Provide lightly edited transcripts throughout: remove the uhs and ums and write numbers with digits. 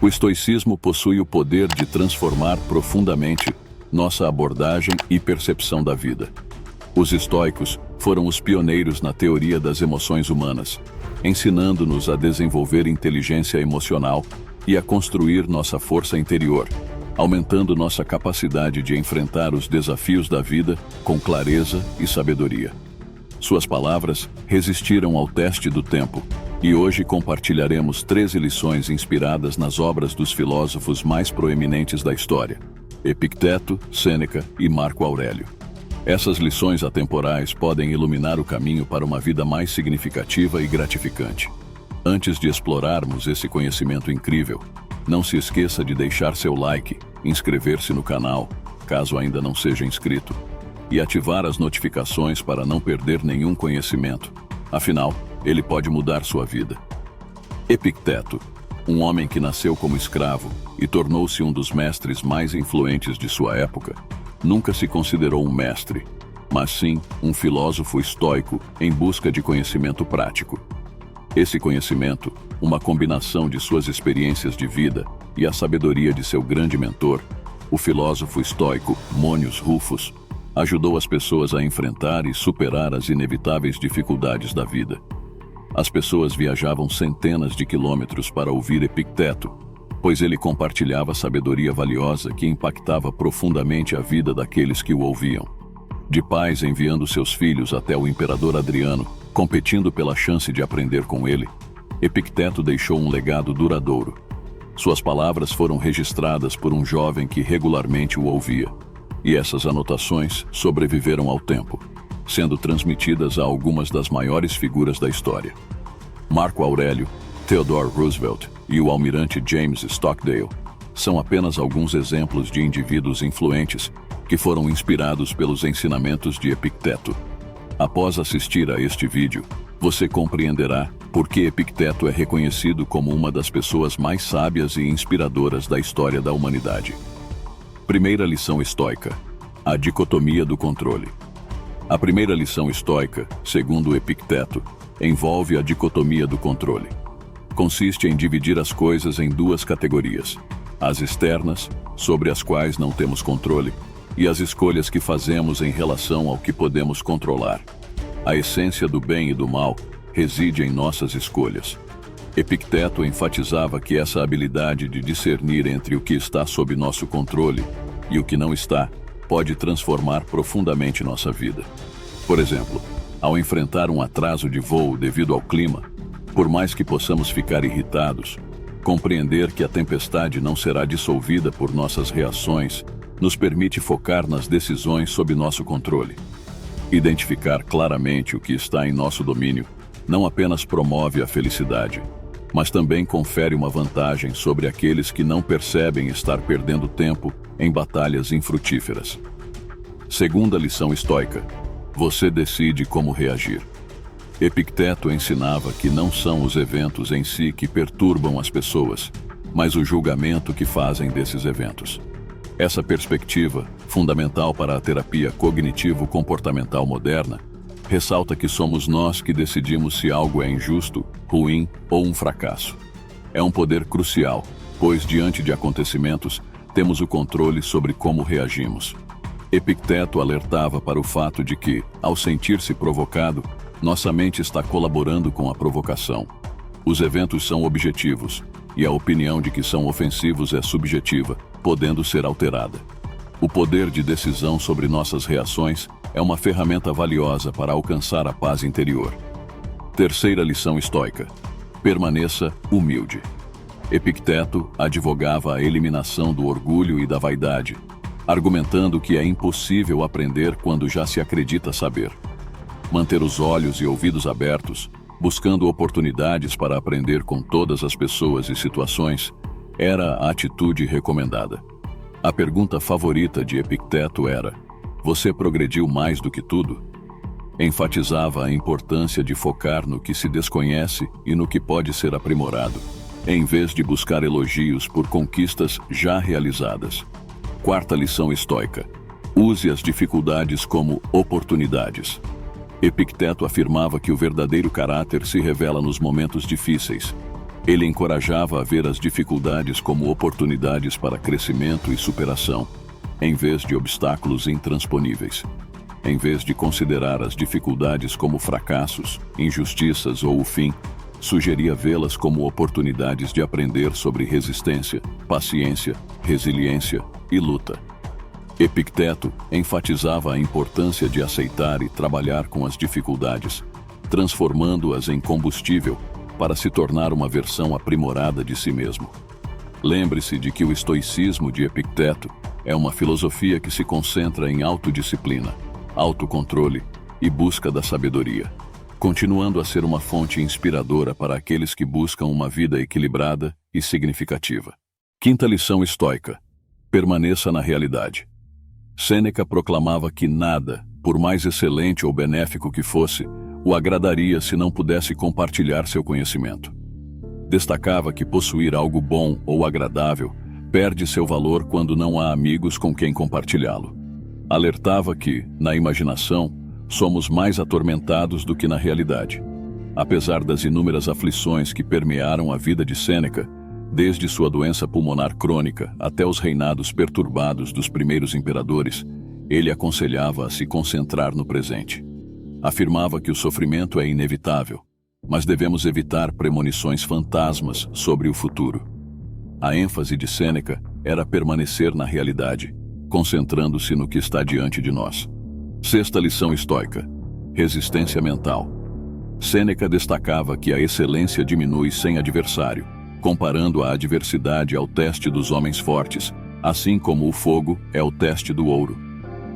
O estoicismo possui o poder de transformar profundamente nossa abordagem e percepção da vida. Os estoicos foram os pioneiros na teoria das emoções humanas, ensinando-nos a desenvolver inteligência emocional e a construir nossa força interior, aumentando nossa capacidade de enfrentar os desafios da vida com clareza e sabedoria. Suas palavras resistiram ao teste do tempo, e hoje compartilharemos 13 lições inspiradas nas obras dos filósofos mais proeminentes da história: Epicteto, Sêneca e Marco Aurélio. Essas lições atemporais podem iluminar o caminho para uma vida mais significativa e gratificante. Antes de explorarmos esse conhecimento incrível, não se esqueça de deixar seu like, inscrever-se no canal, caso ainda não seja inscrito, e ativar as notificações para não perder nenhum conhecimento. Afinal, ele pode mudar sua vida. Epicteto, um homem que nasceu como escravo e tornou-se um dos mestres mais influentes de sua época, nunca se considerou um mestre, mas sim um filósofo estoico em busca de conhecimento prático. Esse conhecimento, uma combinação de suas experiências de vida e a sabedoria de seu grande mentor, o filósofo estoico Mônius Rufus, ajudou as pessoas a enfrentar e superar as inevitáveis dificuldades da vida. As pessoas viajavam centenas de quilômetros para ouvir Epicteto, pois ele compartilhava sabedoria valiosa que impactava profundamente a vida daqueles que o ouviam. De pais enviando seus filhos até o imperador Adriano, competindo pela chance de aprender com ele, Epicteto deixou um legado duradouro. Suas palavras foram registradas por um jovem que regularmente o ouvia, e essas anotações sobreviveram ao tempo, sendo transmitidas a algumas das maiores figuras da história. Marco Aurélio, Theodore Roosevelt e o almirante James Stockdale são apenas alguns exemplos de indivíduos influentes que foram inspirados pelos ensinamentos de Epicteto. Após assistir a este vídeo, você compreenderá por que Epicteto é reconhecido como uma das pessoas mais sábias e inspiradoras da história da humanidade. Primeira lição estoica: a dicotomia do controle. A primeira lição estoica, segundo Epicteto, envolve a dicotomia do controle. Consiste em dividir as coisas em duas categorias: as externas, sobre as quais não temos controle, e as escolhas que fazemos em relação ao que podemos controlar. A essência do bem e do mal reside em nossas escolhas. Epicteto enfatizava que essa habilidade de discernir entre o que está sob nosso controle e o que não está pode transformar profundamente nossa vida. Por exemplo, ao enfrentar um atraso de voo devido ao clima, por mais que possamos ficar irritados, compreender que a tempestade não será dissolvida por nossas reações nos permite focar nas decisões sob nosso controle. Identificar claramente o que está em nosso domínio não apenas promove a felicidade, mas também confere uma vantagem sobre aqueles que não percebem estar perdendo tempo em batalhas infrutíferas. Segunda lição estoica: você decide como reagir. Epicteto ensinava que não são os eventos em si que perturbam as pessoas, mas o julgamento que fazem desses eventos. Essa perspectiva, fundamental para a terapia cognitivo-comportamental moderna, ressalta que somos nós que decidimos se algo é injusto, ruim ou um fracasso. É um poder crucial, pois diante de acontecimentos, temos o controle sobre como reagimos. Epicteto alertava para o fato de que, ao sentir-se provocado, nossa mente está colaborando com a provocação. Os eventos são objetivos, e a opinião de que são ofensivos é subjetiva, podendo ser alterada. O poder de decisão sobre nossas reações é uma ferramenta valiosa para alcançar a paz interior. Terceira lição estoica: permaneça humilde. Epicteto advogava a eliminação do orgulho e da vaidade, argumentando que é impossível aprender quando já se acredita saber. Manter os olhos e ouvidos abertos, buscando oportunidades para aprender com todas as pessoas e situações, era a atitude recomendada. A pergunta favorita de Epicteto era: você progrediu mais do que tudo? Enfatizava a importância de focar no que se desconhece e no que pode ser aprimorado, em vez de buscar elogios por conquistas já realizadas. Quarta lição estoica: use as dificuldades como oportunidades. Epicteto afirmava que o verdadeiro caráter se revela nos momentos difíceis. Ele encorajava a ver as dificuldades como oportunidades para crescimento e superação, em vez de obstáculos intransponíveis. Em vez de considerar as dificuldades como fracassos, injustiças ou o fim, sugeria vê-las como oportunidades de aprender sobre resistência, paciência, resiliência e luta. Epicteto enfatizava a importância de aceitar e trabalhar com as dificuldades, transformando-as em combustível para se tornar uma versão aprimorada de si mesmo. Lembre-se de que o estoicismo de Epicteto é uma filosofia que se concentra em autodisciplina, autocontrole e busca da sabedoria, continuando a ser uma fonte inspiradora para aqueles que buscam uma vida equilibrada e significativa. Quinta lição estoica: permaneça na realidade. Sêneca proclamava que nada, por mais excelente ou benéfico que fosse, o agradaria se não pudesse compartilhar seu conhecimento. Destacava que possuir algo bom ou agradável perde seu valor quando não há amigos com quem compartilhá-lo. Alertava que, na imaginação, somos mais atormentados do que na realidade. Apesar das inúmeras aflições que permearam a vida de Sêneca, desde sua doença pulmonar crônica até os reinados perturbados dos primeiros imperadores, ele aconselhava a se concentrar no presente. Afirmava que o sofrimento é inevitável, mas devemos evitar premonições fantasmas sobre o futuro. A ênfase de Sêneca era permanecer na realidade, concentrando-se no que está diante de nós. Sexta lição estoica: resistência mental. Sêneca destacava que a excelência diminui sem adversário, comparando a adversidade ao teste dos homens fortes, assim como o fogo é o teste do ouro.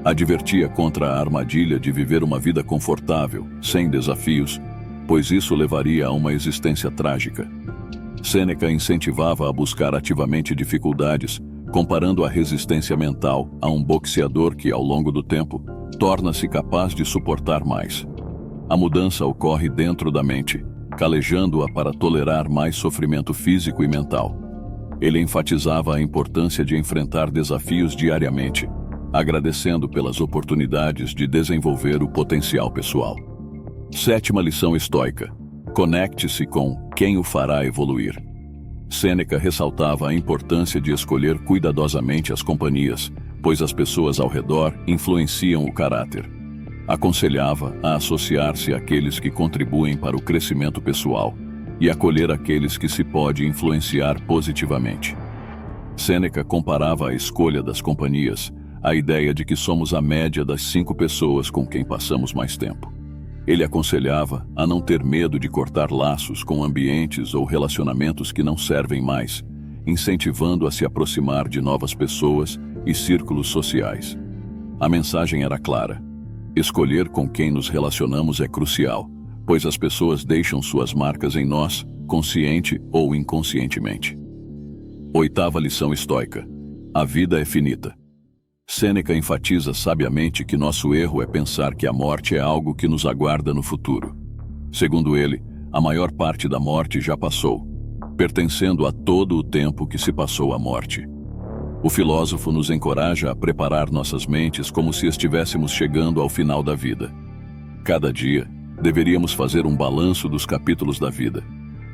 Advertia contra a armadilha de viver uma vida confortável, sem desafios, pois isso levaria a uma existência trágica. Sêneca incentivava a buscar ativamente dificuldades, comparando a resistência mental a um boxeador que, ao longo do tempo, torna-se capaz de suportar mais. A mudança ocorre dentro da mente, calejando-a para tolerar mais sofrimento físico e mental. Ele enfatizava a importância de enfrentar desafios diariamente, agradecendo pelas oportunidades de desenvolver o potencial pessoal. Sétima lição estoica: conecte-se com quem o fará evoluir. Sêneca ressaltava a importância de escolher cuidadosamente as companhias, pois as pessoas ao redor influenciam o caráter. Aconselhava a associar-se àqueles que contribuem para o crescimento pessoal e acolher aqueles que se pode influenciar positivamente. Sêneca comparava a escolha das companhias à ideia de que somos a média das 5 pessoas com quem passamos mais tempo. Ele aconselhava a não ter medo de cortar laços com ambientes ou relacionamentos que não servem mais, incentivando a se aproximar de novas pessoas e círculos sociais. A mensagem era clara: escolher com quem nos relacionamos é crucial, pois as pessoas deixam suas marcas em nós, consciente ou inconscientemente. Oitava lição estoica: a vida é finita. Sêneca enfatiza sabiamente que nosso erro é pensar que a morte é algo que nos aguarda no futuro. Segundo ele, a maior parte da morte já passou, pertencendo a todo o tempo que se passou à morte. O filósofo nos encoraja a preparar nossas mentes como se estivéssemos chegando ao final da vida. Cada dia, deveríamos fazer um balanço dos capítulos da vida,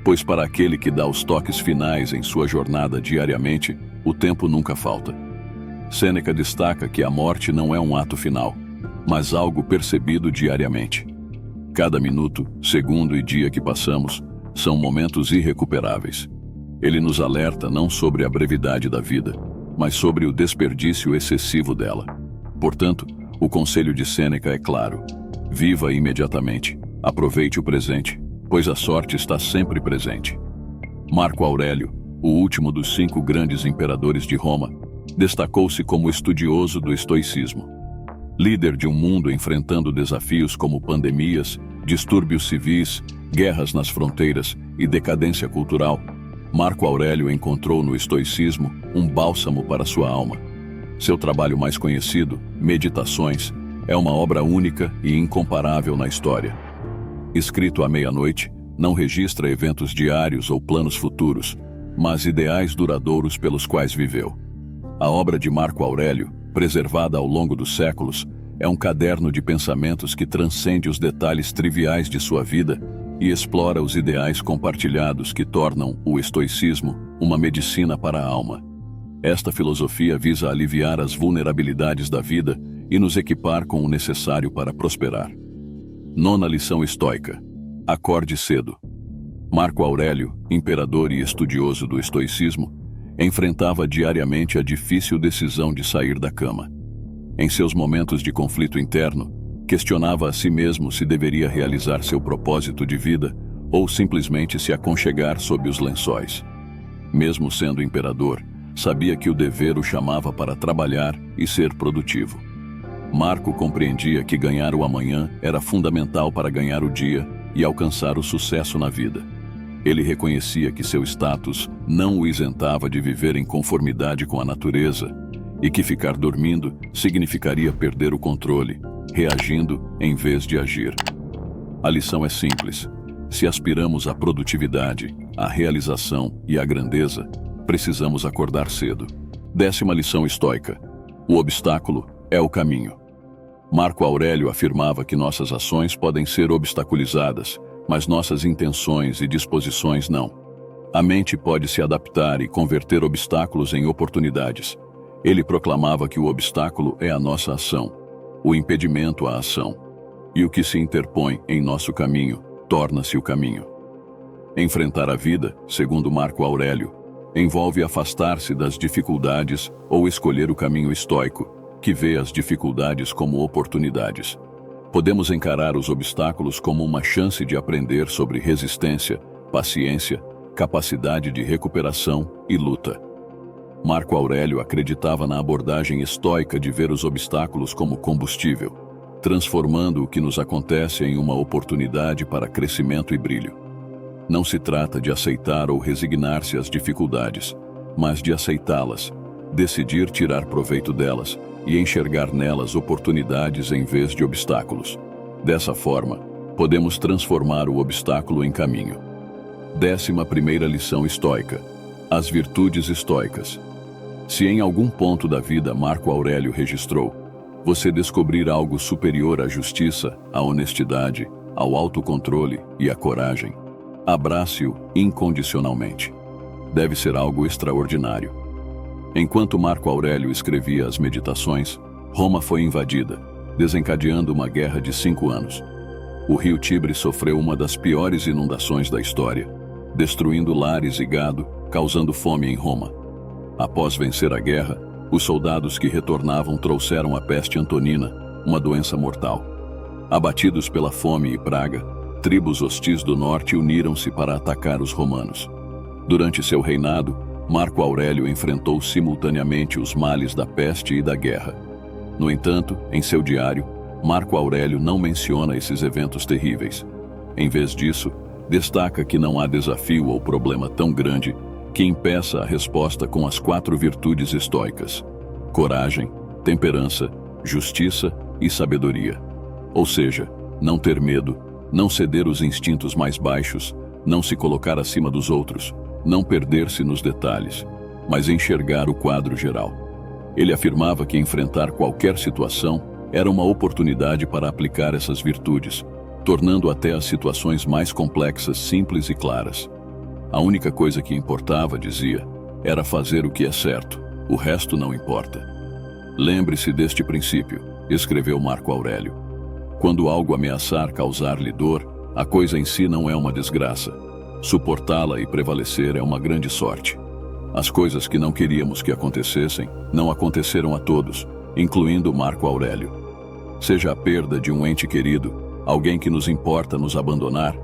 pois para aquele que dá os toques finais em sua jornada diariamente, o tempo nunca falta. Sêneca destaca que a morte não é um ato final, mas algo percebido diariamente. Cada minuto, segundo e dia que passamos são momentos irrecuperáveis. Ele nos alerta não sobre a brevidade da vida, mas sobre o desperdício excessivo dela. Portanto, o conselho de Sêneca é claro: viva imediatamente, aproveite o presente, pois a sorte está sempre presente. Marco Aurélio, o último dos 5 grandes imperadores de Roma, destacou-se como estudioso do estoicismo. Líder de um mundo enfrentando desafios como pandemias, distúrbios civis, guerras nas fronteiras e decadência cultural, Marco Aurélio encontrou no estoicismo um bálsamo para sua alma. Seu trabalho mais conhecido, Meditações, é uma obra única e incomparável na história. Escrito à meia-noite, não registra eventos diários ou planos futuros, mas ideais duradouros pelos quais viveu. A obra de Marco Aurélio, preservada ao longo dos séculos, é um caderno de pensamentos que transcende os detalhes triviais de sua vida e explora os ideais compartilhados que tornam o estoicismo uma medicina para a alma. Esta filosofia visa aliviar as vulnerabilidades da vida e nos equipar com o necessário para prosperar. Nona lição estoica: acorde cedo. Marco Aurélio, imperador e estudioso do estoicismo, enfrentava diariamente a difícil decisão de sair da cama. Em seus momentos de conflito interno, questionava a si mesmo se deveria realizar seu propósito de vida ou simplesmente se aconchegar sob os lençóis. Mesmo sendo imperador, sabia que o dever o chamava para trabalhar e ser produtivo. Marco compreendia que ganhar o amanhã era fundamental para ganhar o dia e alcançar o sucesso na vida. Ele reconhecia que seu status não o isentava de viver em conformidade com a natureza e que ficar dormindo significaria perder o controle, reagindo em vez de agir. A lição é simples: se aspiramos à produtividade, à realização e à grandeza, precisamos acordar cedo. 10ª lição estoica: o obstáculo é o caminho. Marco Aurélio afirmava que nossas ações podem ser obstaculizadas, mas nossas intenções e disposições não. A mente pode se adaptar e converter obstáculos em oportunidades. Ele proclamava que o obstáculo é a nossa ação, o impedimento à ação, e o que se interpõe em nosso caminho torna-se o caminho. Enfrentar a vida, segundo Marco Aurélio, envolve afastar-se das dificuldades ou escolher o caminho estoico, que vê as dificuldades como oportunidades. Podemos encarar os obstáculos como uma chance de aprender sobre resistência, paciência, capacidade de recuperação e luta. Marco Aurélio acreditava na abordagem estoica de ver os obstáculos como combustível, transformando o que nos acontece em uma oportunidade para crescimento e brilho. Não se trata de aceitar ou resignar-se às dificuldades, mas de aceitá-las, decidir tirar proveito delas e enxergar nelas oportunidades em vez de obstáculos. Dessa forma, podemos transformar o obstáculo em caminho. 11ª lição estoica: as virtudes estoicas. Se em algum ponto da vida Marco Aurélio registrou, você descobrir algo superior à justiça, à honestidade, ao autocontrole e à coragem, abrace-o incondicionalmente. Deve ser algo extraordinário. Enquanto Marco Aurélio escrevia as Meditações, Roma foi invadida, desencadeando uma guerra de 5 anos. O rio Tibre sofreu uma das piores inundações da história, destruindo lares e gado, causando fome em Roma. Após vencer a guerra, os soldados que retornavam trouxeram a peste antonina, uma doença mortal. Abatidos pela fome e praga, tribos hostis do norte uniram-se para atacar os romanos. Durante seu reinado, Marco Aurélio enfrentou simultaneamente os males da peste e da guerra. No entanto, em seu diário, Marco Aurélio não menciona esses eventos terríveis. Em vez disso, destaca que não há desafio ou problema tão grande que impeça a resposta com as 4 virtudes estoicas: coragem, temperança, justiça e sabedoria. Ou seja, não ter medo, não ceder os instintos mais baixos, não se colocar acima dos outros, não perder-se nos detalhes, mas enxergar o quadro geral. Ele afirmava que enfrentar qualquer situação era uma oportunidade para aplicar essas virtudes, tornando até as situações mais complexas simples e claras. A única coisa que importava, dizia, era fazer o que é certo, o resto não importa. Lembre-se deste princípio, escreveu Marco Aurélio. Quando algo ameaçar causar-lhe dor, a coisa em si não é uma desgraça. Suportá-la e prevalecer é uma grande sorte. As coisas que não queríamos que acontecessem, não aconteceram a todos, incluindo Marco Aurélio. Seja a perda de um ente querido, alguém que nos importa nos abandonar,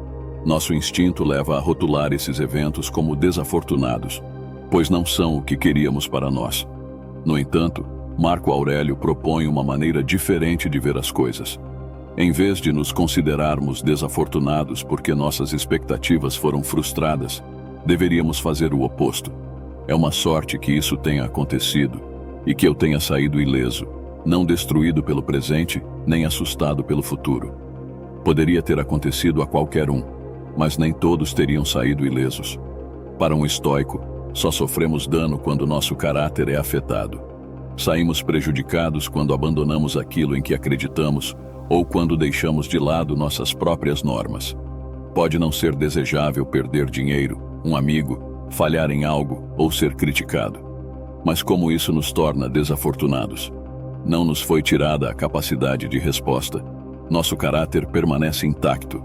nosso instinto leva a rotular esses eventos como desafortunados, pois não são o que queríamos para nós. No entanto, Marco Aurélio propõe uma maneira diferente de ver as coisas. Em vez de nos considerarmos desafortunados porque nossas expectativas foram frustradas, deveríamos fazer o oposto. É uma sorte que isso tenha acontecido e que eu tenha saído ileso, não destruído pelo presente, nem assustado pelo futuro. Poderia ter acontecido a qualquer um, mas nem todos teriam saído ilesos. Para um estoico, só sofremos dano quando nosso caráter é afetado. Saímos prejudicados quando abandonamos aquilo em que acreditamos ou quando deixamos de lado nossas próprias normas. Pode não ser desejável perder dinheiro, um amigo, falhar em algo ou ser criticado. Mas como isso nos torna desafortunados? Não nos foi tirada a capacidade de resposta. Nosso caráter permanece intacto.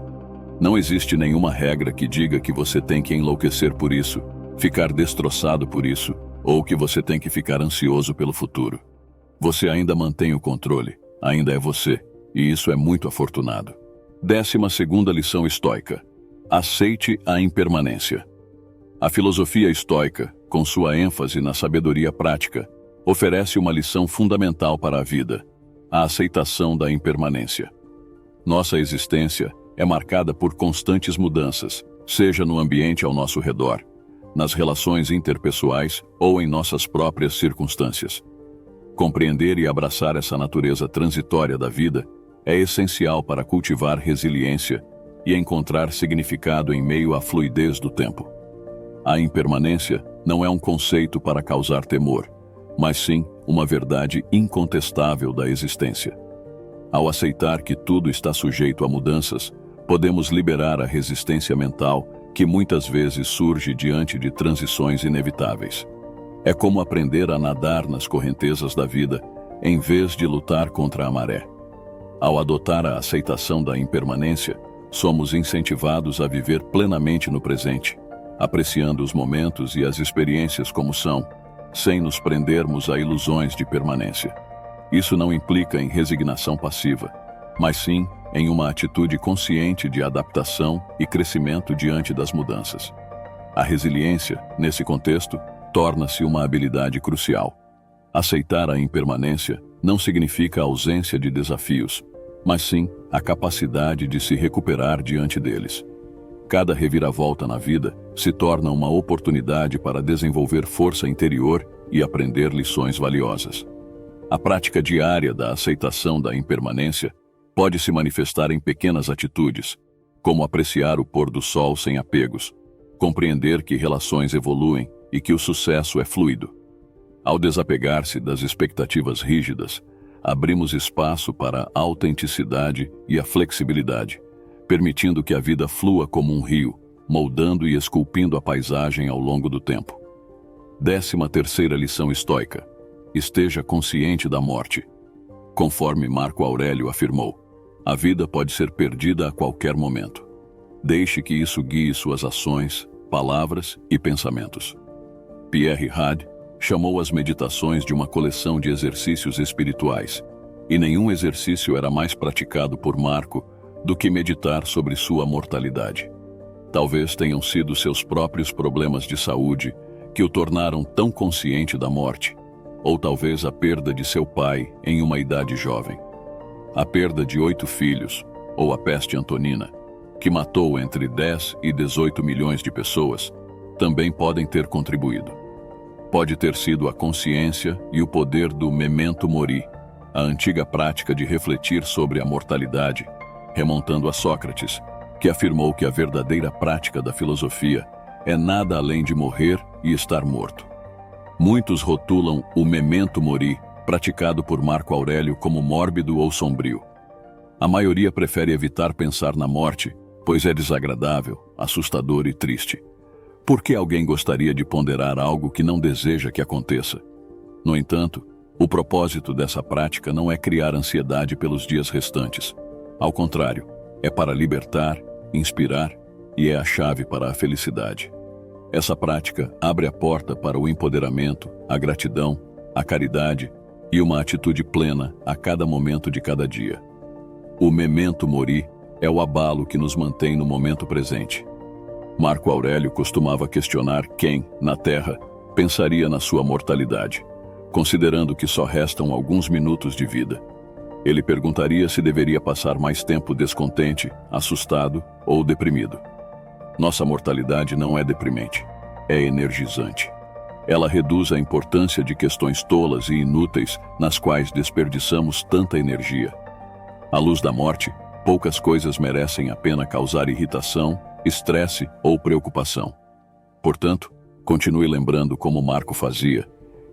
Não existe nenhuma regra que diga que você tem que enlouquecer por isso, ficar destroçado por isso, ou que você tem que ficar ansioso pelo futuro. Você ainda mantém o controle, ainda é você, e isso é muito afortunado. 12ª lição estoica. Aceite a impermanência. A filosofia estoica, com sua ênfase na sabedoria prática, oferece uma lição fundamental para a vida: a aceitação da impermanência. Nossa existência é marcada por constantes mudanças, seja no ambiente ao nosso redor, nas relações interpessoais ou em nossas próprias circunstâncias. Compreender e abraçar essa natureza transitória da vida é essencial para cultivar resiliência e encontrar significado em meio à fluidez do tempo. A impermanência não é um conceito para causar temor, mas sim uma verdade incontestável da existência. Ao aceitar que tudo está sujeito a mudanças, podemos liberar a resistência mental que muitas vezes surge diante de transições inevitáveis. É como aprender a nadar nas correntezas da vida, em vez de lutar contra a maré. Ao adotar a aceitação da impermanência, somos incentivados a viver plenamente no presente, apreciando os momentos e as experiências como são, sem nos prendermos a ilusões de permanência. Isso não implica em resignação passiva, mas sim em uma atitude consciente de adaptação e crescimento diante das mudanças. A resiliência, nesse contexto, torna-se uma habilidade crucial. Aceitar a impermanência não significa a ausência de desafios, mas sim a capacidade de se recuperar diante deles. Cada reviravolta na vida se torna uma oportunidade para desenvolver força interior e aprender lições valiosas. A prática diária da aceitação da impermanência pode se manifestar em pequenas atitudes, como apreciar o pôr do sol sem apegos, compreender que relações evoluem e que o sucesso é fluido. Ao desapegar-se das expectativas rígidas, abrimos espaço para a autenticidade e a flexibilidade, permitindo que a vida flua como um rio, moldando e esculpindo a paisagem ao longo do tempo. 13ª lição estoica. Esteja consciente da morte. Conforme Marco Aurélio afirmou, a vida pode ser perdida a qualquer momento. Deixe que isso guie suas ações, palavras e pensamentos. Pierre Hadj chamou as meditações de uma coleção de exercícios espirituais, e nenhum exercício era mais praticado por Marco do que meditar sobre sua mortalidade. Talvez tenham sido seus próprios problemas de saúde que o tornaram tão consciente da morte, ou talvez a perda de seu pai em uma idade jovem. A perda de 8 filhos, ou a peste antonina, que matou entre 10 e 18 milhões de pessoas, também podem ter contribuído. Pode ter sido a consciência e o poder do memento mori, a antiga prática de refletir sobre a mortalidade, remontando a Sócrates, que afirmou que a verdadeira prática da filosofia é nada além de morrer e estar morto. Muitos rotulam o memento mori, praticado por Marco Aurélio, como mórbido ou sombrio. A maioria prefere evitar pensar na morte, pois é desagradável, assustador e triste. Por que alguém gostaria de ponderar algo que não deseja que aconteça? No entanto, o propósito dessa prática não é criar ansiedade pelos dias restantes. Ao contrário, é para libertar, inspirar e é a chave para a felicidade. Essa prática abre a porta para o empoderamento, a gratidão, a caridade e uma atitude plena a cada momento de cada dia. O memento mori é o abalo que nos mantém no momento presente. Marco Aurélio costumava questionar quem, na Terra, pensaria na sua mortalidade, considerando que só restam alguns minutos de vida. Ele perguntaria se deveria passar mais tempo descontente, assustado ou deprimido. Nossa mortalidade não é deprimente, é energizante. Ela reduz a importância de questões tolas e inúteis nas quais desperdiçamos tanta energia. À luz da morte, poucas coisas merecem a pena causar irritação, estresse ou preocupação. Portanto, continue lembrando como Marco fazia,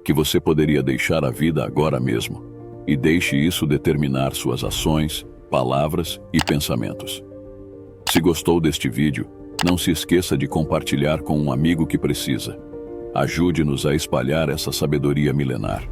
que você poderia deixar a vida agora mesmo, e deixe isso determinar suas ações, palavras e pensamentos. Se gostou deste vídeo, não se esqueça de compartilhar com um amigo que precisa. Ajude-nos a espalhar essa sabedoria milenar.